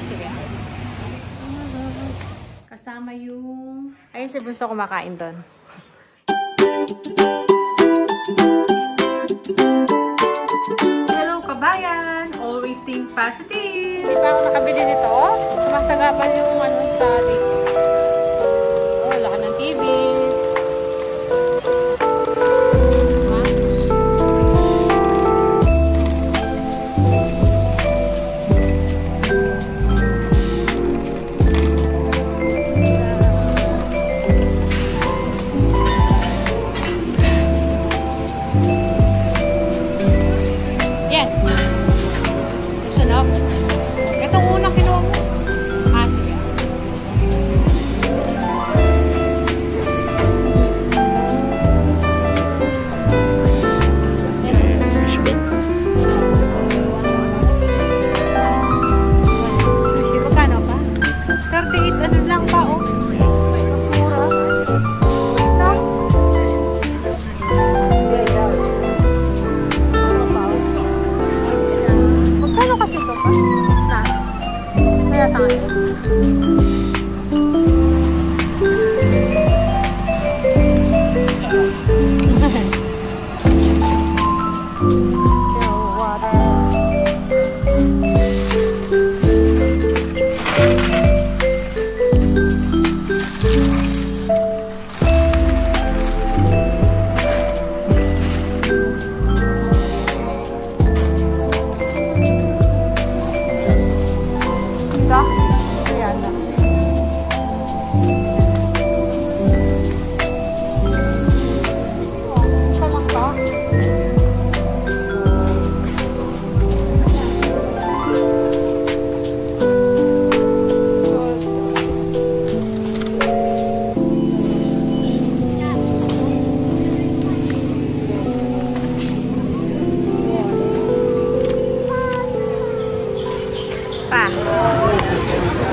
sige. Kasama yung... Ayun si Bunso kumakain doon. Hello kabayan! Always think positive! Di ba ako nakabili nito? Sumasagapan yung ano sa dito. Oh, laki ng TV.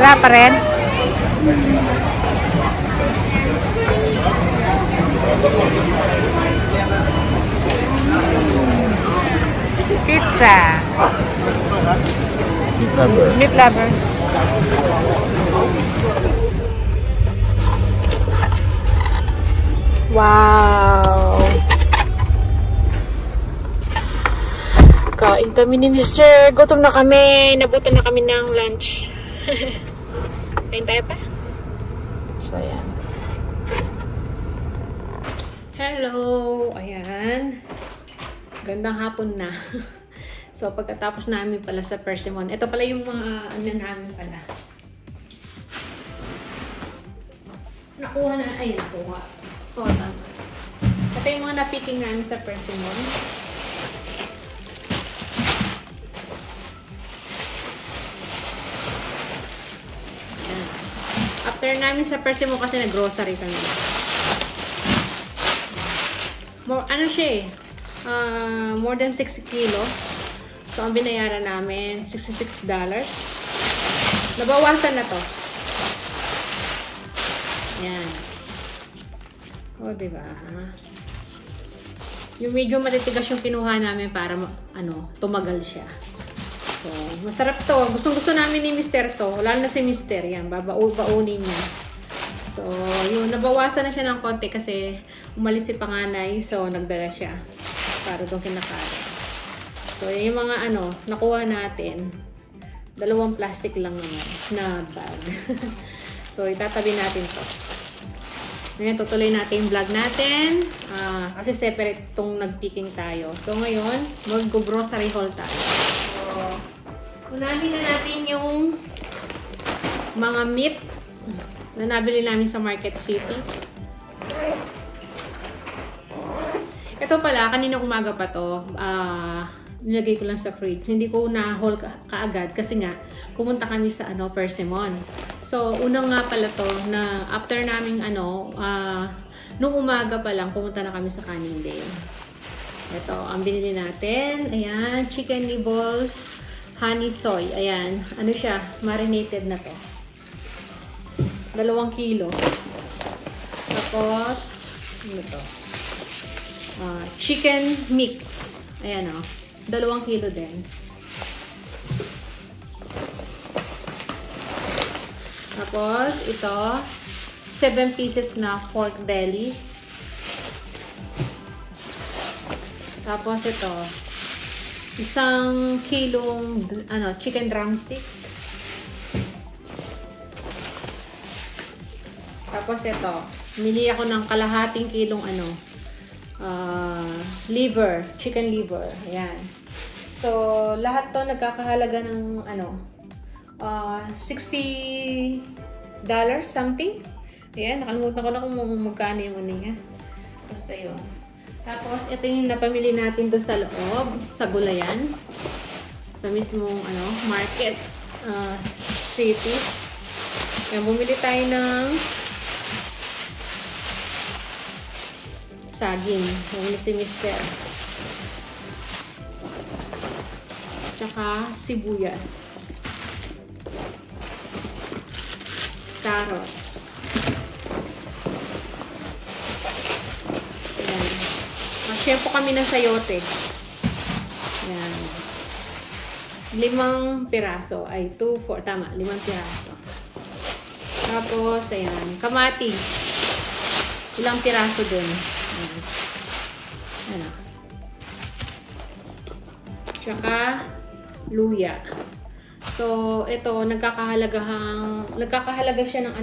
Wala pa rin? Pizza. Meat lover. Wow. Kain kami ni Mr. Gutom na kami. Nabutan na kami ng lunch. Kain tayo pa? So, ayan. Hello! Ayan. Gandang hapon na. So, pagkatapos namin pala sa Persimmon. Ito pala yung mga ano namin pala. Nakuha na. Ay, nakuha. O, tama. Ito yung mga napiking namin sa Persimmon. After namin sa Persimmon kasi nag-grocery kami. Ano siya eh. More than 6 kilos. So, ang binayaran namin, $66. Nabawasan na to. Yan. O, diba? Yung medyo matitigas yung kinuha namin para tumagal siya. So, masarap to. Gustong-gusto namin ni Mr. to. Wala na si Mr. Yan. Babaunin niya. So, yun. Nabawasan na siya ng konti kasi umalis si panganay. So, nagdala siya. Para doon kinakain. So, yung mga nakuha natin. 2 plastic lang naman na bag. So, itatabi natin to. Ngayon, tutuloy natin yung vlog natin. Kasi separate itong nag-picking tayo. So, ngayon, mag-grocery haul tayo. So, unahin na natin yung mga meat na nabili namin sa Market City. Ito pala, kanina umaga pa to. Nilagay ko lang sa fridge. Hindi ko na-haul kaagad kasi nga, pumunta kami sa Persimmon. So, unang nga pala to na after naming nung umaga pa lang, pumunta na kami sa Canningdale. Ito, ang binili natin. Ayan, chicken nibbles, honey soy. Ayan, ano siya, marinated na to. 2 kilo. Tapos, ano to? Chicken mix. Ayan o, 2 kilo din. Tapos, ito, 7 pieces na pork belly. Tapos, ito, 1 kilong chicken drumstick. Tapos, ito, mili ako ng kalahating kilong liver, chicken liver. Ayan. So, lahat to nagkakahalaga ng $60 something. Ayan, nakalimutan ko na kung magkano yung niya. Basta yun. Tapos, ito yung napamili natin doon sa loob, sa gulayan. Sa mismong market city. Ayan, bumili tayo ng saging. Bumili si Mister. Tsaka sibuyas. Carrots. Ayan. Mag-share po kami ng sayote. Ayan. 5 piraso. Ay, 2, 4. Tama, 5 piraso. Tapos, ayan. Kamatis. Ilang piraso dun. Ayan. Ayan. Tsaka, luya. So, ito, nagkakahalaga siya ng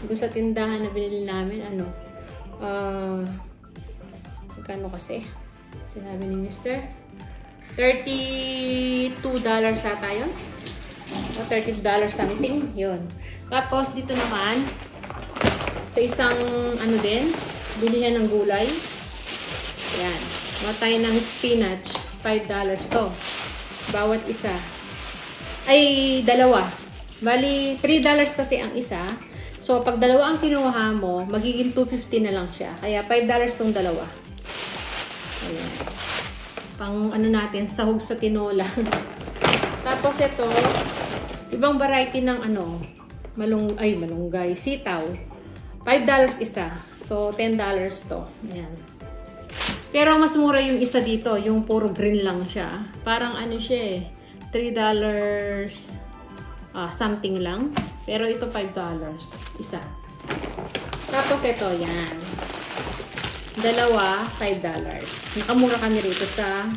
doon sa tindahan na binili namin, magkano kasi? Sinabi ni Mr. $32 ata yun. O, $30 something. Yun. Tapos, dito naman, sa isang, bilihan ng gulay. Ayan. Matay ng spinach. $5 to. Bawat isa. Ay, dalawa. Bali, $3 kasi ang isa. So, pag dalawa ang kinuha mo, magiging $2.50 na lang siya. Kaya, $5 tong dalawa. Ayan. Pang natin, sahog sa tinola. Tapos, ito, ibang variety ng malunggay, sitaw. $5 isa. So, $10 to. Ayan. Pero, mas mura yung isa dito. Yung puro green lang siya. Parang siya $3 something lang. Pero ito $5 isa. Tapos ito, yan. Dalawa, $5. Nakamura kami rito sa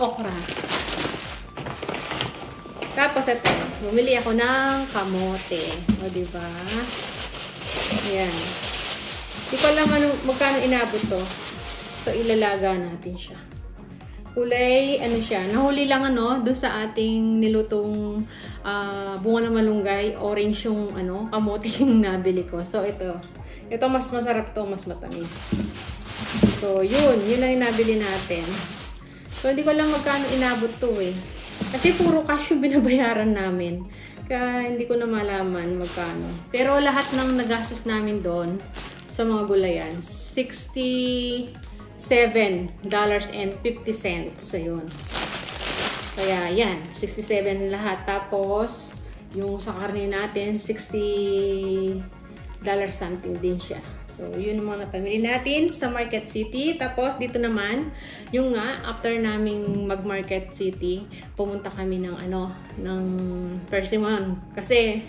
okra. Tapos ito, bumili ako ng kamote. O, diba? Ayan. Di ko alam magkano inabot to. So, ilalaga natin siya. Kulay, siya. Nahuli lang doon sa ating nilutong bunga ng malunggay. Orange yung kamote yung nabili ko. So, ito. Ito mas masarap to, mas matamis. So, yun lang yung nabili natin. So, hindi ko lang magkano inabot to Kasi puro cash yung binabayaran namin. Kaya hindi ko na malaman magkano. Pero lahat ng nagastos namin doon sa mga gulayan, $67.50. Ayun. Kaya, yan. 67 lahat. Tapos, yung sa karne natin, $60 something din siya. So, yun yung mga napamili natin sa Market City. Tapos, dito naman, yung after naming mag-Market City, pumunta kami ng ng Persimmon. Kasi,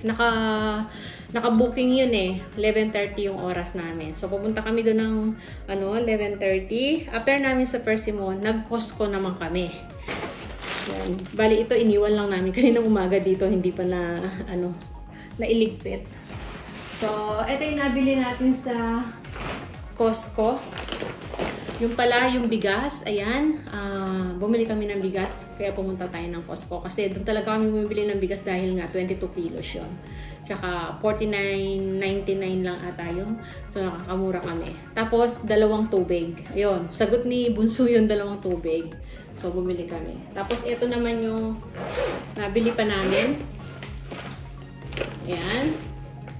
naka-booking yun 11:30 yung oras namin. So, pupunta kami doon ng 11:30. After namin sa Persimmon, nag-Costco naman kami. Yan. Bali, ito iniwan lang namin kaninang umaga dito, hindi pa na nailigpit. So, ito yung nabili natin sa Costco. Yung pala, yung bigas, ayan, bumili kami ng bigas, kaya pumunta tayo ng Costco. Kasi doon talaga kami bumili ng bigas dahil nga 22 kilos yun. Tsaka $49.99 lang ata yun. So, nakakamura kami. Tapos, 2 tubig. Ayun, sagot ni Bunso yung 2 tubig. So, bumili kami. Tapos, ito naman yung nabili pa namin. Ayan.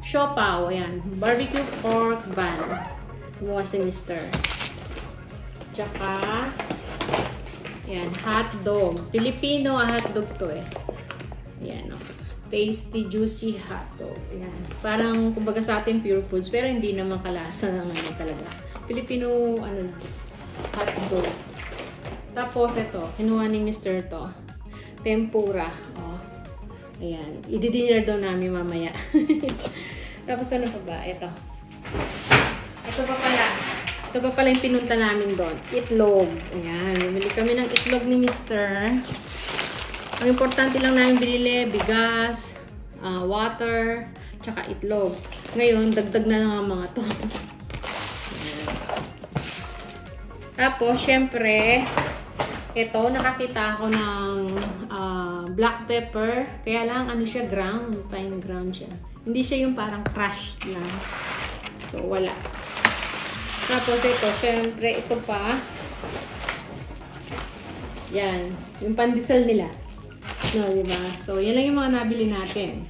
Siopaw. Ayan. Barbecue pork bun. Kumuha si Mister. Tsaka, ayan, hotdog. Filipino hotdog to Ayan, tasty, juicy hotdog. Ayan. Parang, kumbaga sa atin, pure foods. Pero hindi naman kalasa ng talaga. Filipino, hotdog. Tapos, ito, kinuha ni Mr. to. Tempura. Ayan. I-dinner daw namin mamaya. Tapos ano pa ba? Ito. Ito pa pala yung pinunta namin doon. Itlog. Ayan. Bumili kami ng itlog ni Mr. Ang importante lang namin binili, bigas, water, tsaka itlog. Ngayon, dagdag na lang ang mga to. Ayan. Tapos, syempre, ito, nakakita ako ng black pepper. Kaya lang, ano siya, ground. Fine ground siya. Hindi siya yung parang crushed lang. So, wala. Tapos, ito, syempre, ito pa. Yan. Yung pandesal nila. No, diba? So, yan lang yung mga nabili natin.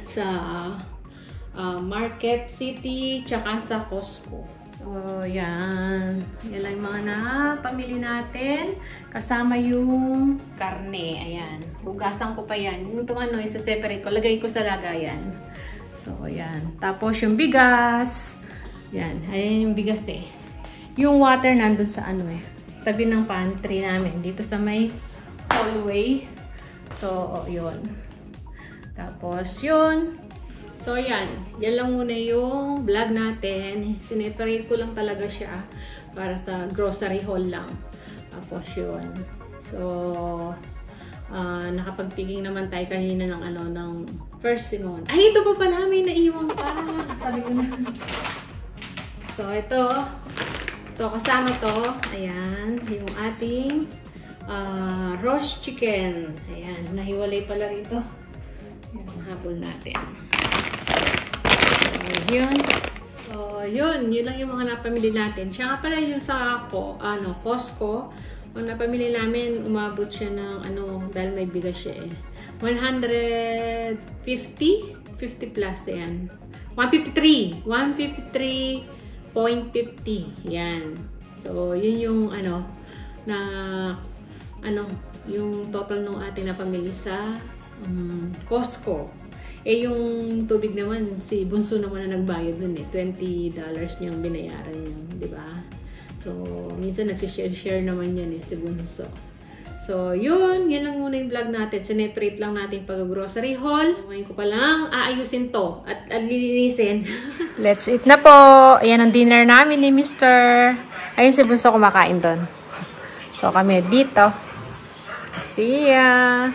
Sa Market City, tsaka sa Costco. So, yan. Yan lang yung mga napamili natin. Kasama yung karne. Ayan. Hugasan ko pa yan. Yung itong ano, isa-separate ko. Lagay ko sa lagayan. So, ayan. Tapos, yung bigas. Yan. Ayan yung bigas eh. Yung water nandun sa ano eh. Tabi ng pantry namin. Dito sa may hallway. So, yun. Tapos, yun. So, yan. Yan lang muna yung vlog natin. Sineparate ko lang talaga siya para sa grocery haul lang. Tapos, yun. So, nakapagpiging naman tayo kanina ng ano, ng persimmon. Ay, ito pa pala. May naiwan pa. Sabi ko na. So, ito. Ito, kasama to. Ayan. Yung ating roast chicken. Ayan. Nahiwalay pala rito. Ayan, habol natin. Yun. So, yun. Yun lang yung mga napamili natin. Siya nga pala yung sa Costco. Ang napamili namin, umabot siya ng dahil may bigas siya eh. 150? 50 plus yan. 153. 153.50. Yan. So, yun yung yung total nung ating napamili sa Costco. Eh, yung tubig naman, si Bunso naman na nagbayad dun eh. $20 niyang binayaran niya, di ba? So, minsan nagsishare naman yan eh, si Bunso. So, yun. Yan lang muna yung vlog natin. Sineparate lang natin pag-grocery haul. Ngayon ko pa lang aayusin to at lilinisin. Let's eat na po. Ayan ang dinner namin ni Mr. Ayun si Bunso kumakain doon. So, kami dito. See ya!